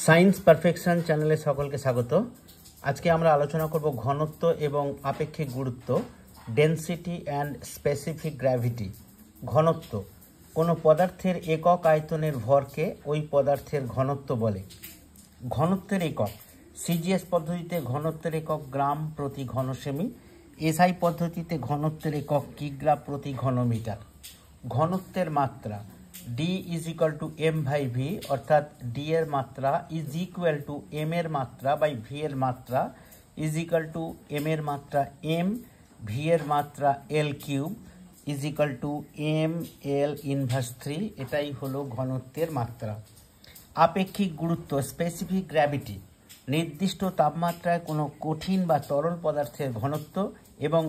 Science perfection চ্যানেলে সকলকে স্বাগত। আজকে আমরা আলোচনা করব ঘনত্ব এবং আপেক্ষিক গুরুত্ব, ডেনসিটি অ্যান্ড স্পেসিফিক গ্র্যাভিটি। ঘনত্ব কোনো পদার্থের একক আয়তনের ভরকে ওই পদার্থের ঘনত্ব বলে। ঘনত্বের একক সিজিএস পদ্ধতিতে ঘনত্বের একক গ্রাম প্রতি ঘন সেমি, এসআই পদ্ধতিতে ঘনত্বের একক কিগ্রা প্রতি ঘনমিটার। ঘনত্বের মাত্রা D is equal to M by V, অর্থাৎ ডি এর মাত্রা ইজ ইকুয়াল টু এম এর মাত্রা বাই ভি এর মাত্রা ইজ ইকুয়াল টু এম এর মাত্রা এম, ভি এর মাত্রা L cube is equal to M L inverse 3। এটাই হলো ঘনত্বের মাত্রা। আপেক্ষিক গুরুত্ব স্পেসিফিক গ্র্যাভিটি নির্দিষ্ট তাপমাত্রায় কোনো কঠিন বা তরল পদার্থের ঘনত্ব এবং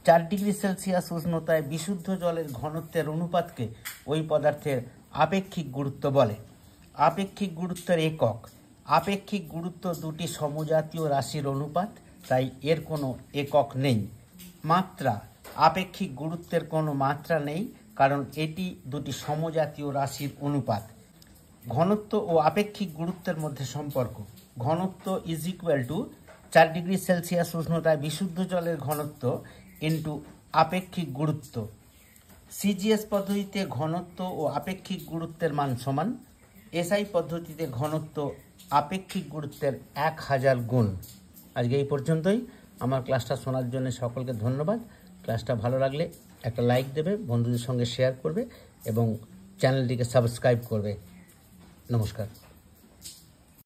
4 ডিগ্রি সেলসিয়াস উষ্ণতায় বিশুদ্ধ জলের ঘনত্বের অনুপাতকে ওই পদার্থের আপেক্ষিক গুরুত্ব বলে। আপেক্ষিক গুরুত্বের একক আপেক্ষিক গুরুত্ব দুটি সমজাতীয় রাশির অনুপাত, তাই এর কোনো একক নেই। মাত্রা আপেক্ষিক গুরুত্বের কোনো মাত্রা নেই, কারণ এটি দুটি সমজাতীয় রাশির অনুপাত। ঘনত্ব ও আপেক্ষিক গুরুত্বের মধ্যে সম্পর্ক। ঘনত্ব is equal to 4 degree Celsius উষ্ণতায় বিশুদ্ধ জলের ঘনত্ব ইন্টু আপেক্ষিক গুরুত্ব। সিজিএস পদ্ধতিতে ঘনত্ব ও আপেক্ষিক গুরুত্বের মান সমান। এসআই পদ্ধতিতে ঘনত্ব আপেক্ষিক গুরুত্বের 1000 গুণ। আজকে এই পর্যন্তই। আমার ক্লাসটা শোনার জন্য সকলকে ধন্যবাদ। ক্লাসটা ভালো লাগলে একটা লাইক দেবে, বন্ধুদের সঙ্গে শেয়ার করবে এবং চ্যানেলটিকে সাবস্ক্রাইব করবে। নমস্কার।